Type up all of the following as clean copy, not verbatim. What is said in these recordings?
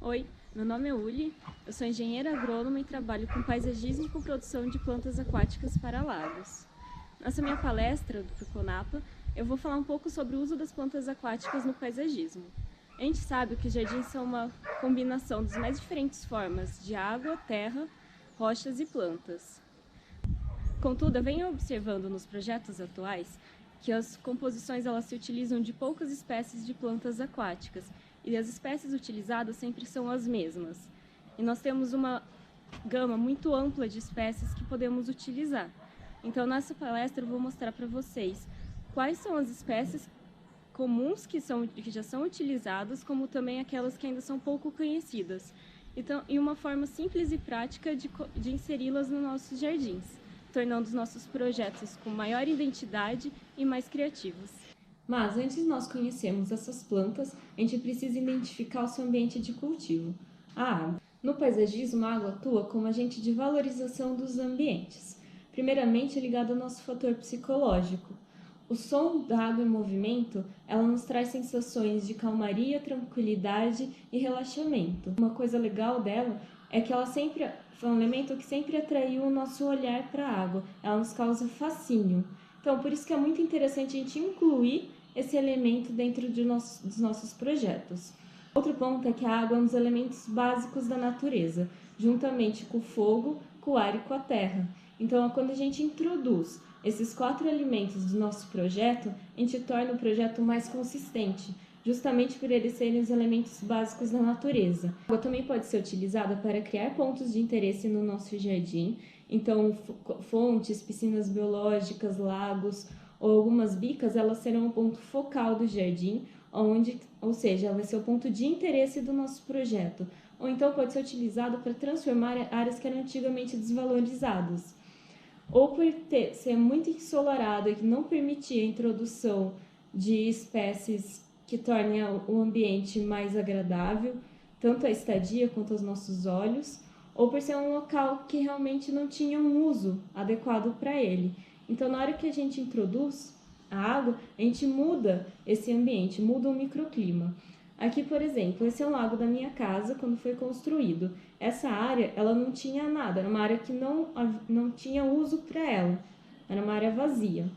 Oi, meu nome é Uli, eu sou engenheira agrônoma e trabalho com paisagismo e com produção de plantas aquáticas para lagos. Nessa minha palestra do Proconapa, eu vou falar um pouco sobre o uso das plantas aquáticas no paisagismo. A gente sabe que os jardins são uma combinação das mais diferentes formas de água, terra, rochas e plantas. Contudo, eu venho observando nos projetos atuais que as composições elas se utilizam de poucas espécies de plantas aquáticas e as espécies utilizadas sempre são as mesmas. E nós temos uma gama muito ampla de espécies que podemos utilizar. Então, nessa palestra eu vou mostrar para vocês quais são as espécies comuns que já são utilizadas, como também aquelas que ainda são pouco conhecidas. Então, e uma forma simples e prática de inseri-las nos nossos jardins, tornando os nossos projetos com maior identidade e mais criativos. Mas, antes de nós conhecermos essas plantas, a gente precisa identificar o seu ambiente de cultivo, a água. No paisagismo, a água atua como agente de valorização dos ambientes. Primeiramente, ligado ao nosso fator psicológico. O som da água em movimento, ela nos traz sensações de calmaria, tranquilidade e relaxamento. Uma coisa legal dela é que ela sempre foi um elemento que sempre atraiu o nosso olhar para a água. Ela nos causa fascínio. Então, por isso que é muito interessante a gente incluir esse elemento dentro dos nossos projetos. Outro ponto é que a água é um dos elementos básicos da natureza, juntamente com o fogo, com o ar e com a terra. Então, quando a gente introduz esses 4 elementos do nosso projeto, a gente torna o projeto mais consistente, justamente por eles serem os elementos básicos da natureza. A água também pode ser utilizada para criar pontos de interesse no nosso jardim, então fontes, piscinas biológicas, lagos ou algumas bicas, elas serão um ponto focal do jardim, ou seja, ela vai ser o ponto de interesse do nosso projeto. Ou então pode ser utilizado para transformar áreas que eram antigamente desvalorizadas. Ou por ser muito ensolarado e que não permitia a introdução de espécies que tornem o ambiente mais agradável, tanto a estadia quanto aos nossos olhos, ou por ser um local que realmente não tinha um uso adequado para ele. Então, na hora que a gente introduz a água, a gente muda esse ambiente, muda o microclima. Aqui, por exemplo, esse é o lago da minha casa quando foi construído. Essa área, ela não tinha nada, era uma área que não tinha uso para ela, era uma área vazia.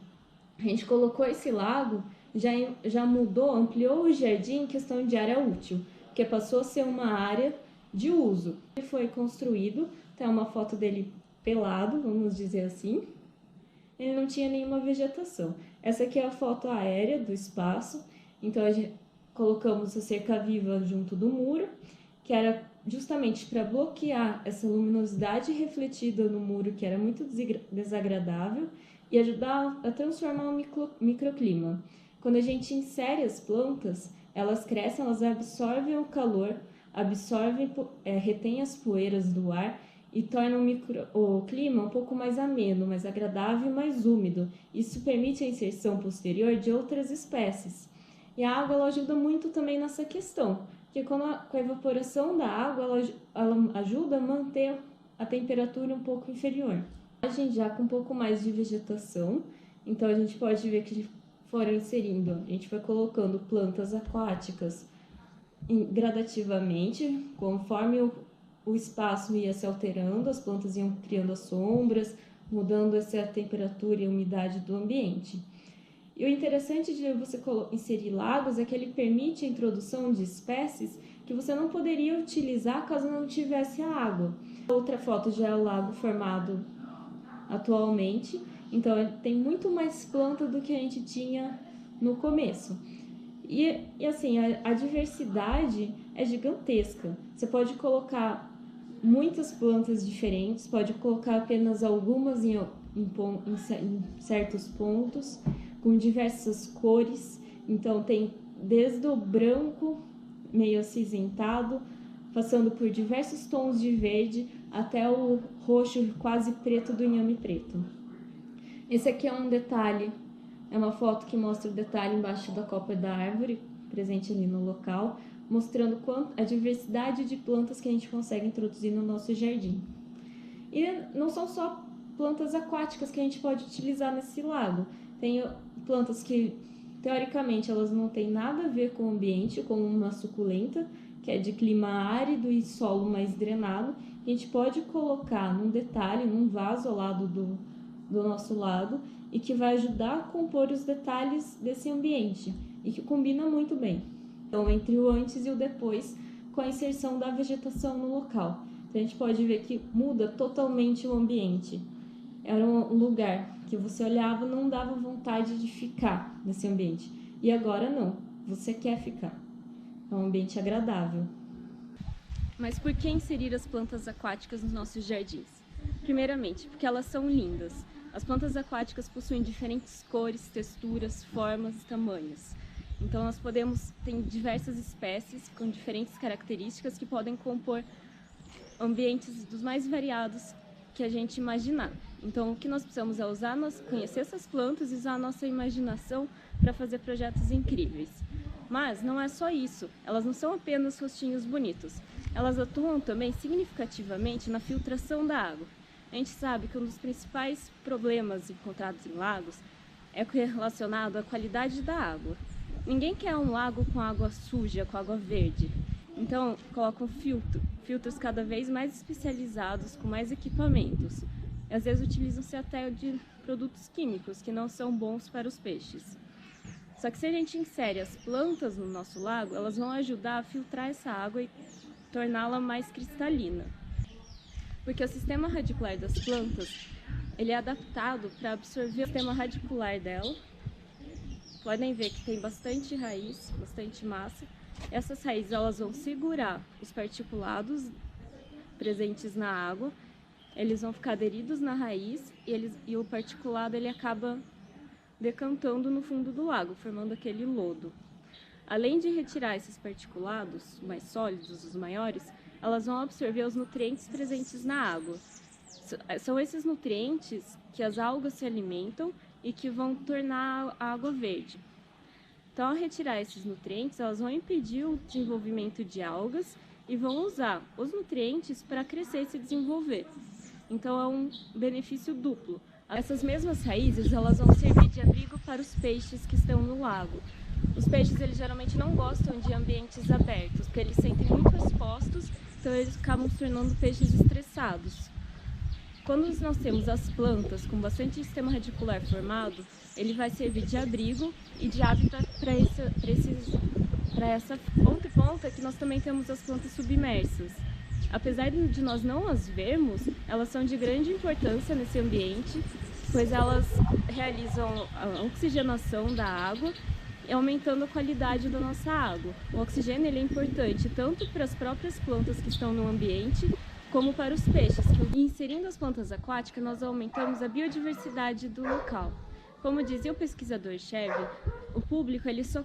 A gente colocou esse lago, já mudou, ampliou o jardim em questão de área útil, porque passou a ser uma área de uso. Ele foi construído, tem uma foto dele pelado, vamos dizer assim. Ele não tinha nenhuma vegetação. Essa aqui é a foto aérea do espaço, então colocamos a cerca viva junto do muro, que era justamente para bloquear essa luminosidade refletida no muro, que era muito desagradável, e ajudar a transformar o microclima. Quando a gente insere as plantas, elas crescem, elas absorvem o calor, retêm as poeiras do ar e tornam o clima um pouco mais ameno, mais agradável e mais úmido. Isso permite a inserção posterior de outras espécies. E a água ela ajuda muito também nessa questão, porque com a evaporação da água, ela ajuda a manter a temperatura um pouco inferior. A gente já com um pouco mais de vegetação, então a gente pode ver que foram inserindo, a gente foi colocando plantas aquáticas gradativamente, conforme o espaço ia se alterando, as plantas iam criando as sombras, mudando essa temperatura e umidade do ambiente. E o interessante de você inserir lagos é que ele permite a introdução de espécies que você não poderia utilizar caso não tivesse a água. Outra foto já é o lago formado atualmente, então ele tem muito mais planta do que a gente tinha no começo. E assim, a diversidade é gigantesca. Você pode colocar muitas plantas diferentes, pode colocar apenas algumas em certos pontos, com diversas cores. Então tem desde o branco, meio acinzentado, passando por diversos tons de verde, até o roxo quase preto do inhame preto. Esse aqui é um detalhe, é uma foto que mostra o detalhe embaixo da copa da árvore, presente ali no local, mostrando a diversidade de plantas que a gente consegue introduzir no nosso jardim. E não são só plantas aquáticas que a gente pode utilizar nesse lago. Tem plantas que, teoricamente, elas não têm nada a ver com o ambiente, como uma suculenta, que é de clima árido e solo mais drenado. A gente pode colocar num detalhe, num vaso ao lado do nosso lago, e que vai ajudar a compor os detalhes desse ambiente e que combina muito bem. Então, entre o antes e o depois, com a inserção da vegetação no local. Então, a gente pode ver que muda totalmente o ambiente. Era um lugar que você olhava e não dava vontade de ficar nesse ambiente. E agora não, você quer ficar. É um ambiente agradável. Mas por que inserir as plantas aquáticas nos nossos jardins? Primeiramente, porque elas são lindas. As plantas aquáticas possuem diferentes cores, texturas, formas e tamanhos. Então nós ter diversas espécies com diferentes características que podem compor ambientes dos mais variados que a gente imaginar. Então o que nós precisamos é conhecer essas plantas e usar a nossa imaginação para fazer projetos incríveis. Mas não é só isso, elas não são apenas rostinhos bonitos, elas atuam também significativamente na filtração da água. A gente sabe que um dos principais problemas encontrados em lagos é relacionado à qualidade da água. Ninguém quer um lago com água suja, com água verde. Então, colocam filtros cada vez mais especializados, com mais equipamentos. E, às vezes utilizam-se até de produtos químicos que não são bons para os peixes. Só que se a gente insere as plantas no nosso lago, elas vão ajudar a filtrar essa água e torná-la mais cristalina. Porque o sistema radicular das plantas, ele é adaptado para absorver o sistema radicular dela. Podem ver que tem bastante raiz, bastante massa. Essas raízes elas vão segurar os particulados presentes na água. Eles vão ficar aderidos na raiz e o particulado ele acaba decantando no fundo do lago, formando aquele lodo. Além de retirar esses particulados mais sólidos, os maiores, elas vão absorver os nutrientes presentes na água. São esses nutrientes que as algas se alimentam e que vão tornar a água verde. Então, ao retirar esses nutrientes, elas vão impedir o desenvolvimento de algas e vão usar os nutrientes para crescer e se desenvolver. Então, é um benefício duplo. Essas mesmas raízes, elas vão servir de abrigo para os peixes que estão no lago. Os peixes, eles geralmente não gostam de ambientes abertos, porque eles se sentem muito expostos, então eles acabam se tornando peixes estressados. Quando nós temos as plantas com bastante sistema radicular formado, ele vai servir de abrigo e de hábitat para essa outra ponta que nós também temos as plantas submersas. Apesar de nós não as vermos, elas são de grande importância nesse ambiente, pois elas realizam a oxigenação da água e aumentando a qualidade da nossa água. O oxigênio ele é importante tanto para as próprias plantas que estão no ambiente, como para os peixes. E inserindo as plantas aquáticas, nós aumentamos a biodiversidade do local. Como dizia o pesquisador Chevy, o público ele só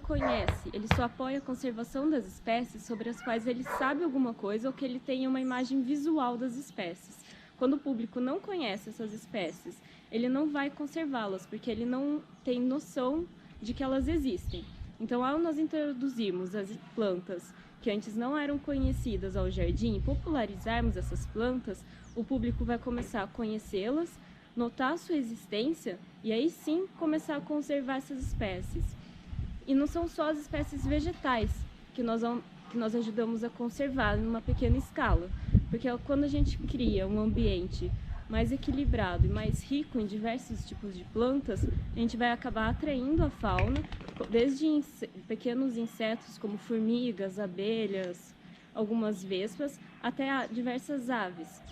apoia a conservação das espécies sobre as quais ele sabe alguma coisa ou que ele tenha uma imagem visual das espécies. Quando o público não conhece essas espécies, ele não vai conservá-las, porque ele não tem noção de que elas existem. Então, ao nós introduzirmos as plantas que antes não eram conhecidas ao jardim e popularizarmos essas plantas, o público vai começar a conhecê-las, notar a sua existência e aí sim começar a conservar essas espécies. E não são só as espécies vegetais que nós ajudamos a conservar numa pequena escala, porque quando a gente cria um ambiente mais equilibrado e mais rico em diversos tipos de plantas, a gente vai acabar atraindo a fauna, desde pequenos insetos como formigas, abelhas, algumas vespas, até diversas aves.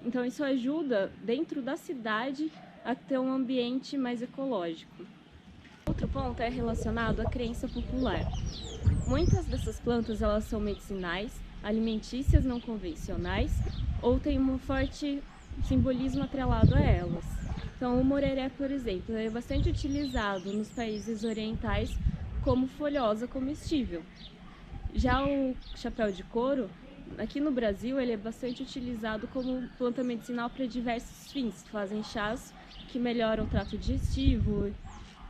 Então isso ajuda, dentro da cidade, a ter um ambiente mais ecológico. Outro ponto é relacionado à crença popular. Muitas dessas plantas elas são medicinais, alimentícias não convencionais ou têm um forte simbolismo atrelado a elas. Então o moreré, por exemplo, é bastante utilizado nos países orientais como folhosa comestível. Já o chapéu de couro, aqui no Brasil, ele é bastante utilizado como planta medicinal para diversos fins. Fazem chás que melhoram o trato digestivo,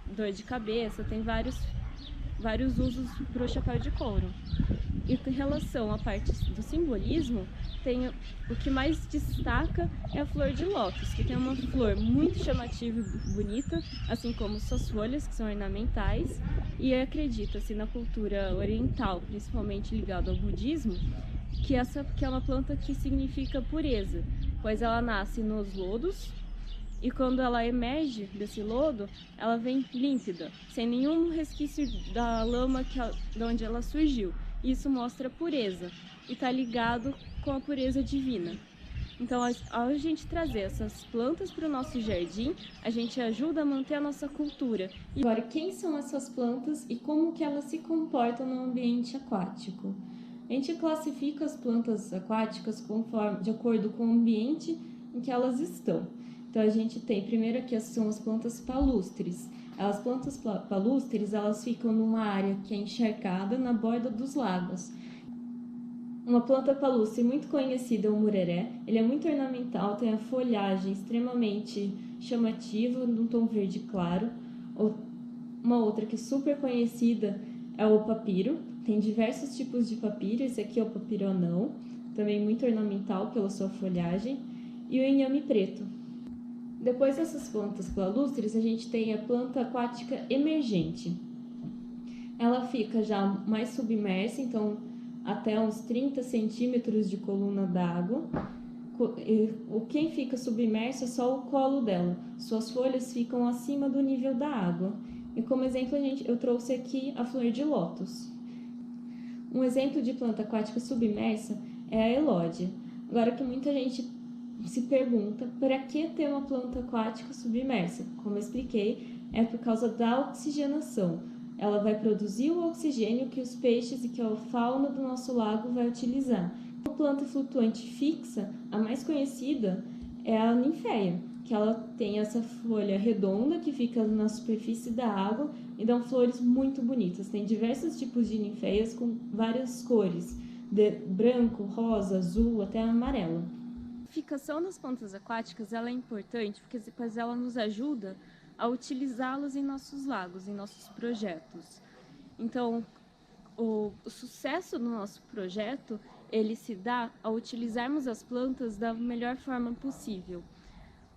dor de cabeça, tem vários usos para o chapéu de couro. E em relação à parte do simbolismo, o que mais destaca é a flor de lótus, que tem uma flor muito chamativa e bonita, assim como suas folhas, que são ornamentais, E acredita-se na cultura oriental, principalmente ligada ao budismo, que é uma planta que significa pureza, pois ela nasce nos lodos e quando ela emerge desse lodo, ela vem límpida, sem nenhum resquício da lama de onde ela surgiu. Isso mostra pureza e está ligado com a pureza divina. Então, ao a gente trazer essas plantas para o nosso jardim, a gente ajuda a manter a nossa cultura. E agora, quem são essas plantas e como que elas se comportam no ambiente aquático? A gente classifica as plantas aquáticas de acordo com o ambiente em que elas estão. Então, a gente tem, primeiro aqui, são as plantas palustres. As plantas palustres, elas ficam numa área que é encharcada na borda dos lagos. Uma planta palustre muito conhecida é o mureré. Ele é muito ornamental, tem a folhagem extremamente chamativa, num tom verde claro. Uma outra que é super conhecida é o papiro. Tem diversos tipos de papiro, esse aqui é o papiro anão, também muito ornamental pela sua folhagem. E o inhame preto. Depois dessas plantas palustres, a gente tem a planta aquática emergente. Ela fica já mais submersa, então até uns 30 centímetros de coluna d'água. Quem fica submerso é só o colo dela. Suas folhas ficam acima do nível da água. E como exemplo, eu trouxe aqui a flor de lótus. Um exemplo de planta aquática submersa é a elódia. Agora que muita gente se pergunta, para que ter uma planta aquática submersa? Como eu expliquei, é por causa da oxigenação. Ela vai produzir o oxigênio que os peixes e que a fauna do nosso lago vai utilizar. A planta flutuante fixa, a mais conhecida, é a ninféia, que ela tem essa folha redonda que fica na superfície da água e dão flores muito bonitas. Tem diversos tipos de ninféias com várias cores, de branco, rosa, azul, até amarelo. A fixação das plantas aquáticas ela é importante porque depois ela nos ajuda a utilizá-las em nossos lagos, em nossos projetos. Então, o sucesso do nosso projeto, ele se dá ao utilizarmos as plantas da melhor forma possível.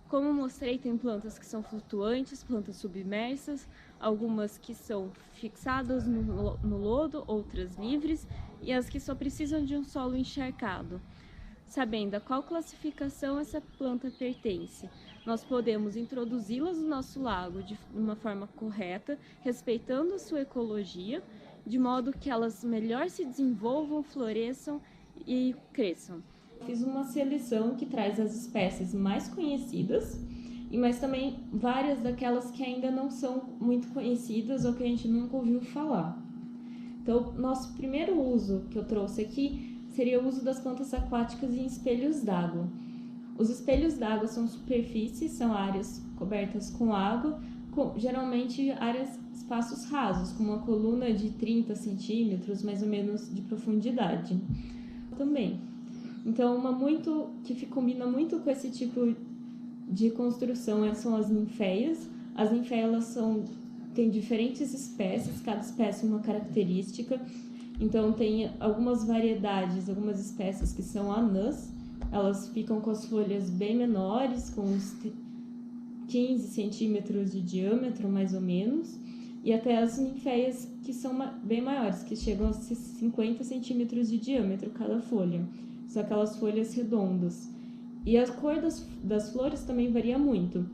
Como mostrei, tem plantas que são flutuantes, plantas submersas, algumas que são fixadas no lodo, outras livres, e as que só precisam de um solo encharcado. Sabendo a qual classificação essa planta pertence, nós podemos introduzi-las no nosso lago de uma forma correta, respeitando a sua ecologia, de modo que elas melhor se desenvolvam, floresçam e cresçam. Fiz uma seleção que traz as espécies mais conhecidas, mas também várias daquelas que ainda não são muito conhecidas ou que a gente nunca ouviu falar. Então, nosso primeiro uso que eu trouxe aqui seria o uso das plantas aquáticas em espelhos d'água. Os espelhos d'água são superfícies, são áreas cobertas com água, geralmente espaços rasos, com uma coluna de 30 centímetros, mais ou menos, de profundidade. Também. Então, que combina muito com esse tipo de construção são as ninféias. As ninféias têm diferentes espécies, cada espécie uma característica. Então, tem algumas variedades, algumas espécies que são anãs. Elas ficam com as folhas bem menores, com uns 15 centímetros de diâmetro, mais ou menos. E até as ninféias que são bem maiores, que chegam a 50 centímetros de diâmetro cada folha. São aquelas folhas redondas. E a cor das flores também varia muito,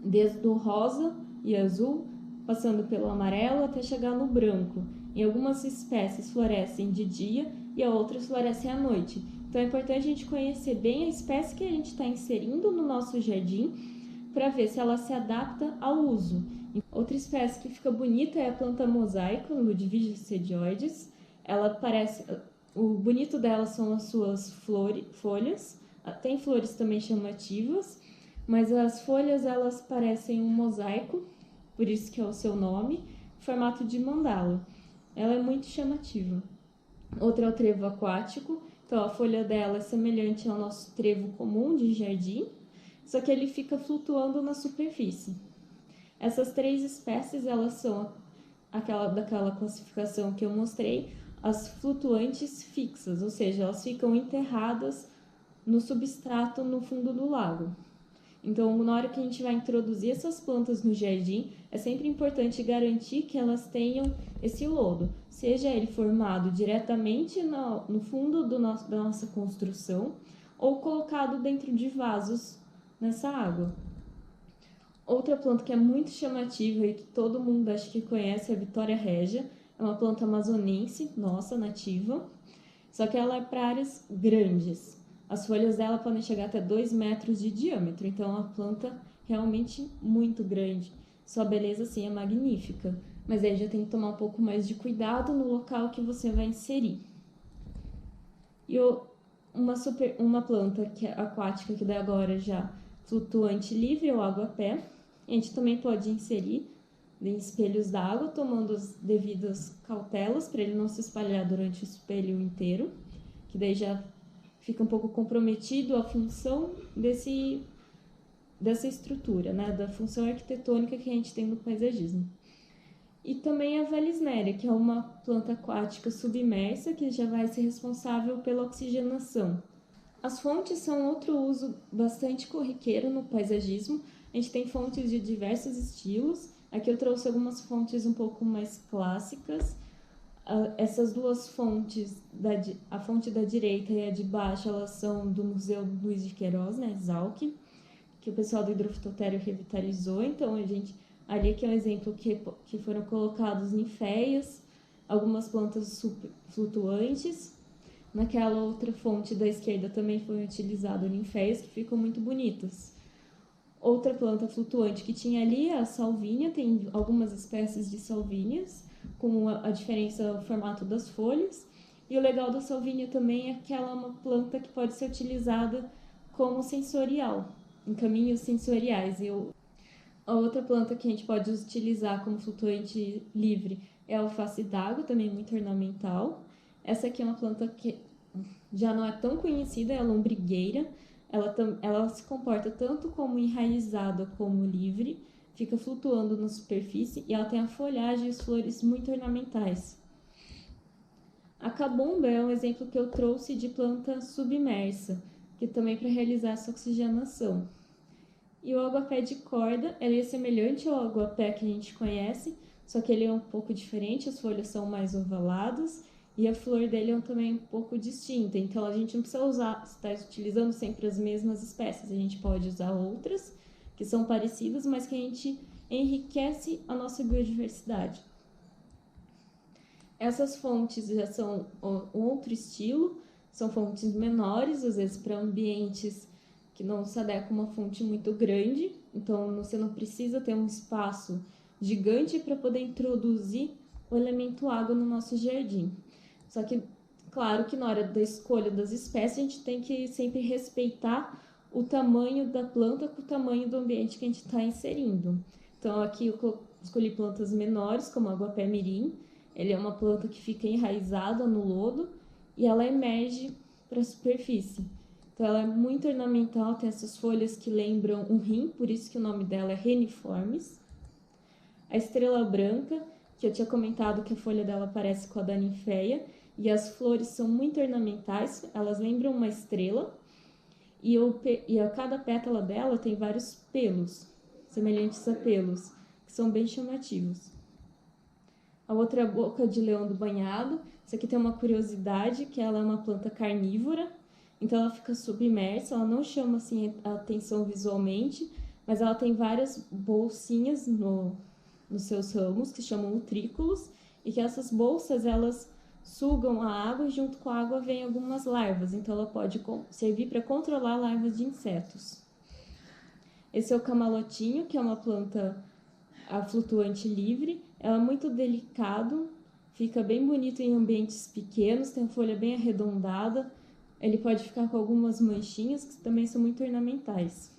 desde o rosa e azul, passando pelo amarelo até chegar no branco. Em algumas espécies florescem de dia e outras florescem à noite. Então é importante a gente conhecer bem a espécie que a gente está inserindo no nosso jardim para ver se ela se adapta ao uso. Outra espécie que fica bonita é a planta mosaico, Ludwig cedioides. O bonito dela são as suas folhas. Tem flores também chamativas, mas as folhas elas parecem um mosaico, por isso que é o seu nome, formato de mandala. Ela é muito chamativa. Outra é o trevo aquático. Então, a folha dela é semelhante ao nosso trevo comum de jardim, só que ele fica flutuando na superfície. Essas três espécies, elas são daquela classificação que eu mostrei, as flutuantes fixas, ou seja, elas ficam enterradas no substrato no fundo do lago. Então, na hora que a gente vai introduzir essas plantas no jardim, é sempre importante garantir que elas tenham esse lodo, seja ele formado diretamente no fundo da nossa construção ou colocado dentro de vasos nessa água. Outra planta que é muito chamativa e que todo mundo acho que conhece é a Vitória Regia. É uma planta amazonense, nossa, nativa, só que ela é para áreas grandes. As folhas dela podem chegar até 2 metros de diâmetro, então é uma planta realmente muito grande. Sua beleza, sim, é magnífica, mas aí já tem que tomar um pouco mais de cuidado no local que você vai inserir. E uma planta que é aquática, que daí agora já flutuante livre ou água-pé, a gente também pode inserir em espelhos d'água, tomando as devidas cautelas para ele não se espalhar durante o espelho inteiro, que daí já fica um pouco comprometido a função dessa estrutura, né, da função arquitetônica que a gente tem no paisagismo. E também a Vallisneria, que é uma planta aquática submersa que já vai ser responsável pela oxigenação. As fontes são outro uso bastante corriqueiro no paisagismo. A gente tem fontes de diversos estilos. Aqui eu trouxe algumas fontes um pouco mais clássicas. Essas duas fontes, a fonte da direita e a de baixo, elas são do Museu Luiz de Queiroz, né, Exalc, que o pessoal do hidrofitotério revitalizou. Então, ali aqui é um exemplo que foram colocados ninféias, algumas plantas flutuantes. Naquela outra fonte da esquerda também foi utilizado ninféias, que ficam muito bonitas. Outra planta flutuante que tinha ali é a salvínia, tem algumas espécies de salvínias, com a diferença no formato das folhas. E o legal da salvínia também é que ela é uma planta que pode ser utilizada como sensorial, em caminhos sensoriais. A outra planta que a gente pode utilizar como flutuante livre é a alface d'água, também muito ornamental. Essa aqui é uma planta que já não é tão conhecida, é a lombrigueira. Ela se comporta tanto como enraizada como livre, fica flutuando na superfície e ela tem a folhagem e as flores muito ornamentais. A cabumba é um exemplo que eu trouxe de planta submersa, que também para realizar essa oxigenação. E o aguapé de corda, ele é semelhante ao aguapé que a gente conhece, só que ele é um pouco diferente, as folhas são mais ovaladas e a flor dele é também um pouco distinta. Então a gente não precisa estar utilizando sempre as mesmas espécies, a gente pode usar outras que são parecidas, mas que a gente enriquece a nossa biodiversidade. Essas fontes já são um outro estilo, são fontes menores, às vezes para ambientes que não se adequam a uma fonte muito grande, então você não precisa ter um espaço gigante para poder introduzir o elemento água no nosso jardim. Só que, claro que na hora da escolha das espécies, a gente tem que sempre respeitar o tamanho da planta com o tamanho do ambiente que a gente está inserindo. Então, aqui eu escolhi plantas menores, como a aguapé mirim. Ele é uma planta que fica enraizada no lodo e ela emerge para a superfície. Então, ela é muito ornamental, tem essas folhas que lembram um rim, por isso que o nome dela é reniformes. A estrela branca, que eu tinha comentado que a folha dela parece com a da ninféia, e as flores são muito ornamentais, elas lembram uma estrela, e a cada pétala dela tem vários pelos, semelhantes a pelos, que são bem chamativos. A outra é a boca de leão do banhado. Isso aqui tem uma curiosidade, que ela é uma planta carnívora, então ela fica submersa, ela não chama assim a atenção visualmente, mas ela tem várias bolsinhas nos seus ramos, que chamam utrículos, e que essas bolsas, elas sugam a água e junto com a água vem algumas larvas, então ela pode servir para controlar larvas de insetos. Esse é o camalotinho, que é uma planta flutuante livre, ela é muito delicado, fica bem bonito em ambientes pequenos, tem a folha bem arredondada, ele pode ficar com algumas manchinhas que também são muito ornamentais.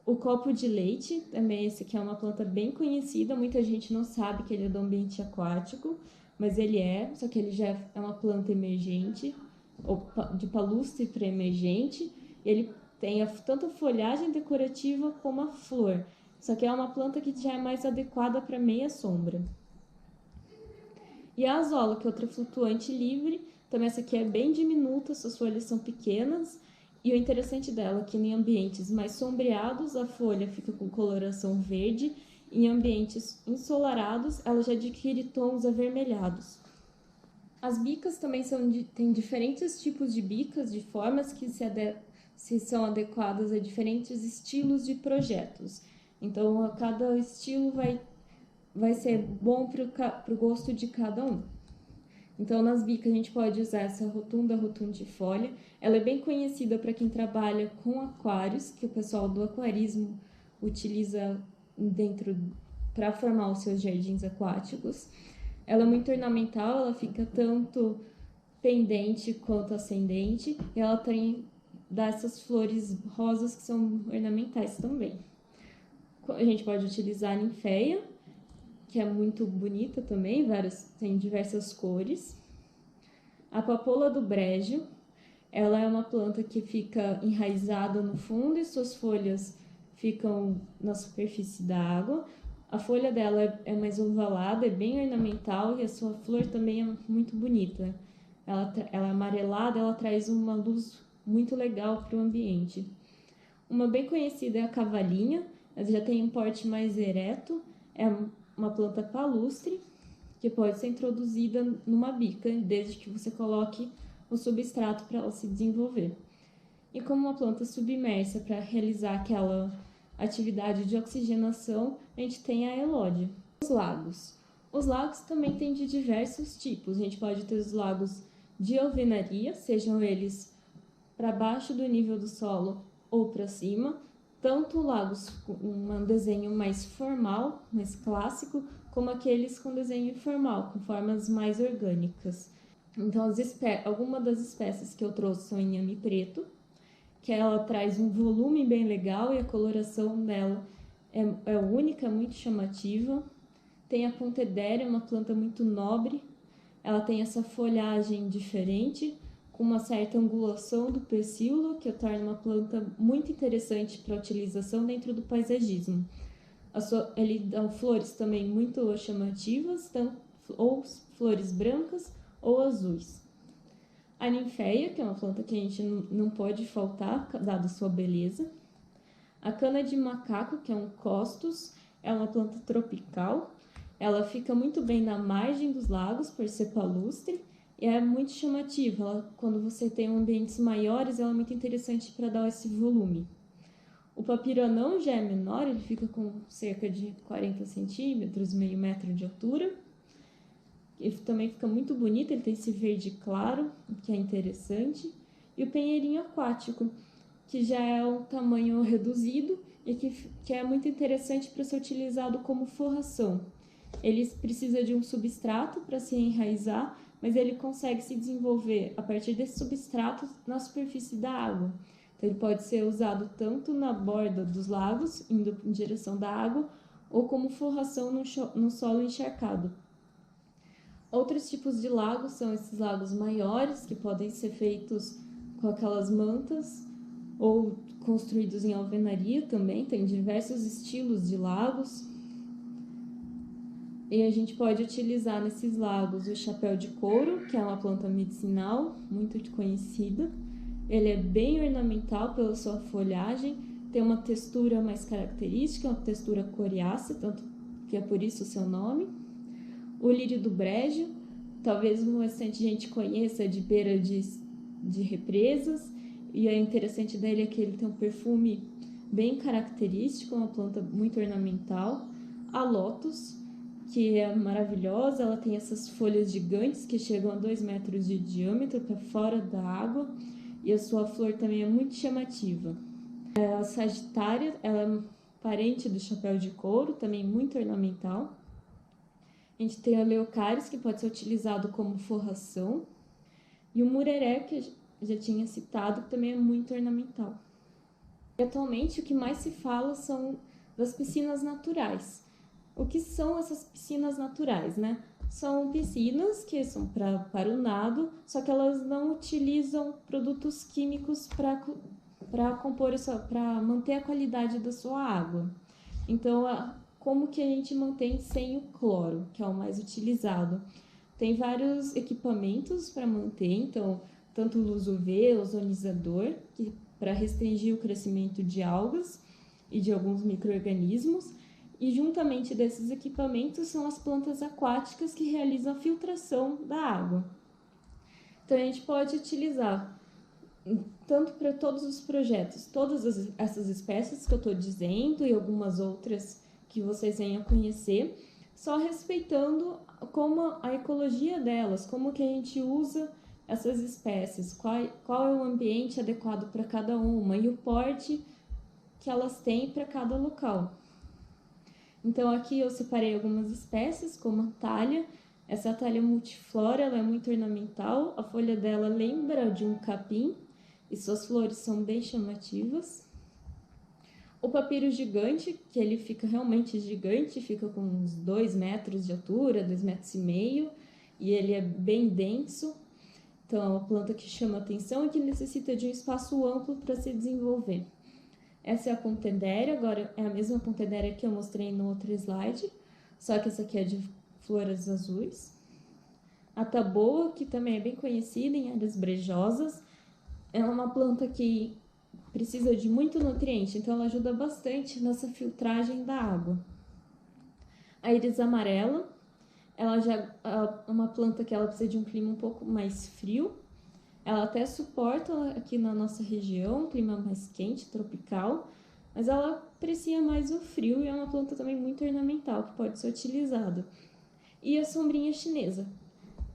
O copo de leite, também esse aqui é uma planta bem conhecida, muita gente não sabe que ele é do ambiente aquático, mas ele só que ele já é uma planta emergente, ou de palustre para emergente, e ele tem tanto a folhagem decorativa como a flor, só que é uma planta que já é mais adequada para meia sombra. E a azola, que é outra flutuante livre, também essa aqui é bem diminuta, suas folhas são pequenas, E o interessante dela é que em ambientes mais sombreados a folha fica com coloração verde, em ambientes ensolarados ela já adquire tons avermelhados. As bicas também têm diferentes tipos de bicas, de formas que se são adequadas a diferentes estilos de projetos. Então, cada estilo vai ser bom para o gosto de cada um. Então, nas bicas, a gente pode usar essa rotundifolia. Ela é bem conhecida para quem trabalha com aquários, que o pessoal do aquarismo utiliza para formar os seus jardins aquáticos. Ela é muito ornamental, ela fica tanto pendente quanto ascendente, e ela dá essas flores rosas que são ornamentais também. A gente pode utilizar a ninféia, que é muito bonita também, tem diversas cores. A papoula do brejo, ela é uma planta que fica enraizada no fundo e suas folhas ficam na superfície da água. A folha dela é mais ovalada, é bem ornamental e a sua flor também é muito bonita. Ela é amarelada, ela traz uma luz muito legal para o ambiente. Uma bem conhecida é a cavalinha, ela já tem um porte mais ereto, é uma planta palustre que pode ser introduzida numa bica, desde que você coloque o substrato para ela se desenvolver. E como uma planta submersa para realizar aquela atividade de oxigenação, a gente tem a elódia. Os lagos. Os lagos também têm de diversos tipos. A gente pode ter os lagos de alvenaria, sejam eles para baixo do nível do solo ou para cima, tanto lagos com um desenho mais formal, mais clássico, como aqueles com desenho informal, com formas mais orgânicas. Então, algumas das espécies que eu trouxe são inhame preto, que ela traz um volume bem legal e a coloração dela é única, muito chamativa. Tem a pontedéria, uma planta muito nobre, ela tem essa folhagem diferente, com uma certa angulação do pecíolo, que torna uma planta muito interessante para utilização dentro do paisagismo. Ele dá flores também muito chamativas, ou flores brancas ou azuis. A ninféia, que é uma planta que a gente não pode faltar, dada sua beleza. A cana de macaco, que é um costus, é uma planta tropical. Ela fica muito bem na margem dos lagos, por ser palustre, e é muito chamativa. Quando você tem ambientes maiores, ela é muito interessante para dar esse volume. O papiranão já é menor, ele fica com cerca de 40 centímetros, meio metro de altura. Ele também fica muito bonito, ele tem esse verde claro, que é interessante. E o penheirinho aquático, que já é um tamanho reduzido e que é muito interessante para ser utilizado como forração. Ele precisa de um substrato para se enraizar, mas ele consegue se desenvolver a partir desse substrato na superfície da água. Então, ele pode ser usado tanto na borda dos lagos, indo em direção da água, ou como forração no solo encharcado. Outros tipos de lagos são esses lagos maiores, que podem ser feitos com aquelas mantas, ou construídos em alvenaria também, tem diversos estilos de lagos. E a gente pode utilizar nesses lagos o chapéu de couro, que é uma planta medicinal muito conhecida. Ele é bem ornamental pela sua folhagem, tem uma textura mais característica, uma textura coriácea, tanto que é por isso o seu nome. O lírio do brejo, talvez bastante gente conheça de beira de represas, e é interessante dele é que ele tem um perfume bem característico, uma planta muito ornamental. A lótus, que é maravilhosa, ela tem essas folhas gigantes que chegam a 2 metros de diâmetro para fora da água, e a sua flor também é muito chamativa. A sagitária, ela é parente do chapéu de couro, também muito ornamental. A gente tem o leucáris, que pode ser utilizado como forração, e o mureré, que eu já tinha citado, que também é muito ornamental. E atualmente, o que mais se fala são das piscinas naturais. O que são essas piscinas naturais, né? São piscinas que são para o nado, só que elas não utilizam produtos químicos para compor para manter a qualidade da sua água. Então, como que a gente mantém sem o cloro, que é o mais utilizado? Tem vários equipamentos para manter, então, tanto luz UV, ozonizador, que para restringir o crescimento de algas e de alguns micro-organismos. E juntamente desses equipamentos são as plantas aquáticas que realizam a filtração da água. Então a gente pode utilizar tanto para todos os projetos, todas essas espécies que eu estou dizendo e algumas outras que vocês venham a conhecer, só respeitando como a ecologia delas, como que a gente usa essas espécies, qual é o ambiente adequado para cada uma e o porte que elas têm para cada local. Então aqui eu separei algumas espécies, como a talha. Essa talha multiflora, ela é muito ornamental, a folha dela lembra de um capim e suas flores são bem chamativas. O papiro gigante, que ele fica realmente gigante, fica com uns 2 metros de altura, 2,5 metros, e ele é bem denso. Então é uma planta que chama atenção e que necessita de um espaço amplo para se desenvolver. Essa é a Pontedera, agora é a mesma Pontedera que eu mostrei no outro slide, só que essa aqui é de flores azuis. A taboa, que também é bem conhecida em áreas brejosas, é uma planta que precisa de muito nutriente, então ela ajuda bastante nessa filtragem da água. A íris amarela, ela já é uma planta que ela precisa de um clima um pouco mais frio. Ela até suporta aqui na nossa região, um clima mais quente, tropical, mas ela aprecia mais o frio e é uma planta também muito ornamental, que pode ser utilizada. E a sombrinha chinesa.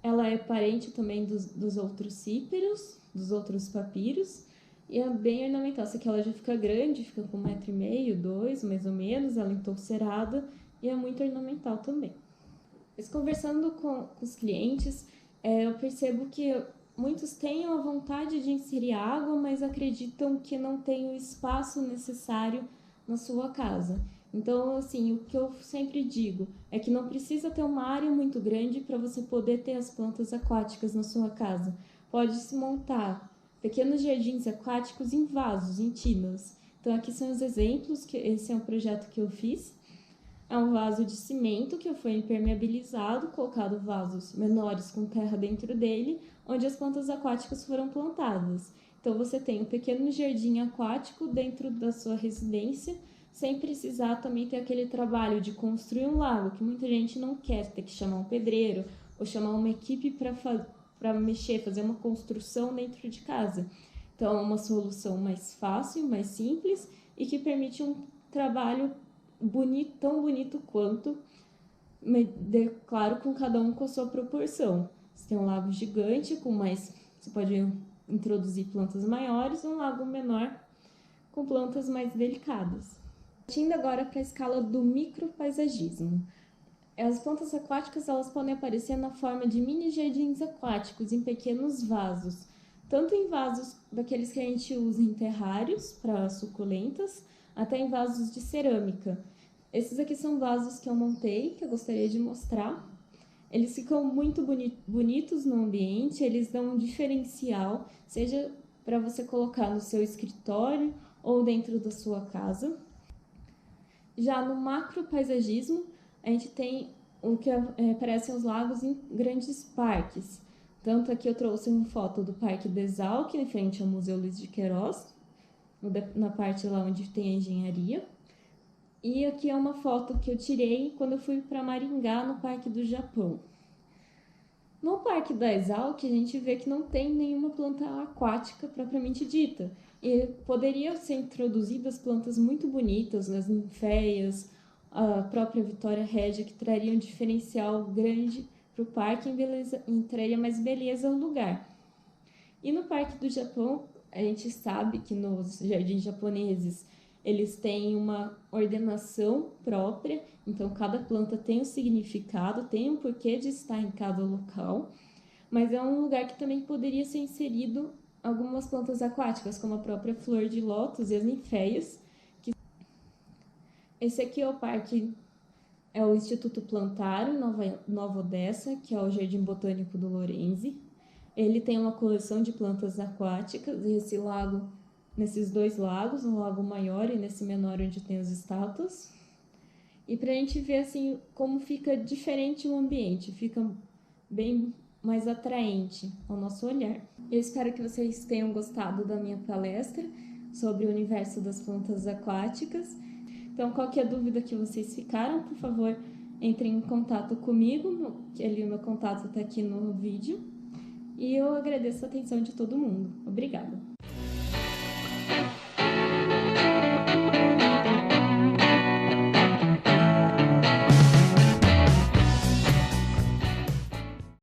Ela é parente também dos outros cíperos, dos outros papiros, e é bem ornamental. Essa aqui ela já fica grande, fica com 1,5 metro, 2 mais ou menos, ela é entolcerada e é muito ornamental também. Mas conversando com os clientes, eu percebo que muitos têm a vontade de inserir água, mas acreditam que não tem o espaço necessário na sua casa. Então, assim, o que eu sempre digo é que não precisa ter uma área muito grande para você poder ter as plantas aquáticas na sua casa. Pode-se montar pequenos jardins aquáticos em vasos, em tinas. Então, aqui são os exemplos, que esse é um projeto que eu fiz. É um vaso de cimento que foi impermeabilizado, colocado vasos menores com terra dentro dele, onde as plantas aquáticas foram plantadas. Então você tem um pequeno jardim aquático dentro da sua residência, sem precisar também ter aquele trabalho de construir um lago, que muita gente não quer, ter que chamar um pedreiro ou chamar uma equipe para mexer, fazer uma construção dentro de casa. Então é uma solução mais fácil, mais simples e que permite um trabalho bonito, tão bonito quanto, claro, com cada um com a sua proporção. Você tem um lago gigante, você pode introduzir plantas maiores, um lago menor com plantas mais delicadas. Partindo agora para a escala do micropaisagismo. As plantas aquáticas elas podem aparecer na forma de mini jardins aquáticos em pequenos vasos, tanto em vasos daqueles que a gente usa em terrários para suculentas, até em vasos de cerâmica. Esses aqui são vasos que eu montei, que eu gostaria de mostrar. Eles ficam muito bonitos no ambiente, eles dão um diferencial, seja para você colocar no seu escritório ou dentro da sua casa. Já no macropaisagismo, a gente tem o que parecem os lagos em grandes parques. Tanto aqui eu trouxe uma foto do Parque do Exalc, em frente ao Museu Luiz de Queiroz, na parte lá onde tem a engenharia. E aqui é uma foto que eu tirei quando eu fui para Maringá, no Parque do Japão. No Parque da Exalc, a gente vê que não tem nenhuma planta aquática propriamente dita. E poderiam ser introduzidas plantas muito bonitas, as ninféias, a própria Vitória Régia, que traria um diferencial grande para o parque e traria mais beleza ao lugar. E no Parque do Japão, a gente sabe que nos jardins japoneses eles têm uma ordenação própria, então cada planta tem um significado, tem um porquê de estar em cada local, mas é um lugar que também poderia ser inserido algumas plantas aquáticas, como a própria flor de lótus e as ninféias. Esse aqui é o parque, é o Instituto Plantário Nova Odessa, que é o Jardim Botânico do Lorenzi. Ele tem uma coleção de plantas aquáticas e nesses 2 lagos, no lago maior e nesse menor onde tem as estátuas. E para a gente ver assim como fica diferente o ambiente, fica bem mais atraente ao nosso olhar. Eu espero que vocês tenham gostado da minha palestra. sobre o universo das plantas aquáticas. Então, qualquer dúvida que vocês ficaram, por favor, entrem em contato comigo, o meu contato está aqui no vídeo. E eu agradeço a atenção de todo mundo. Obrigada!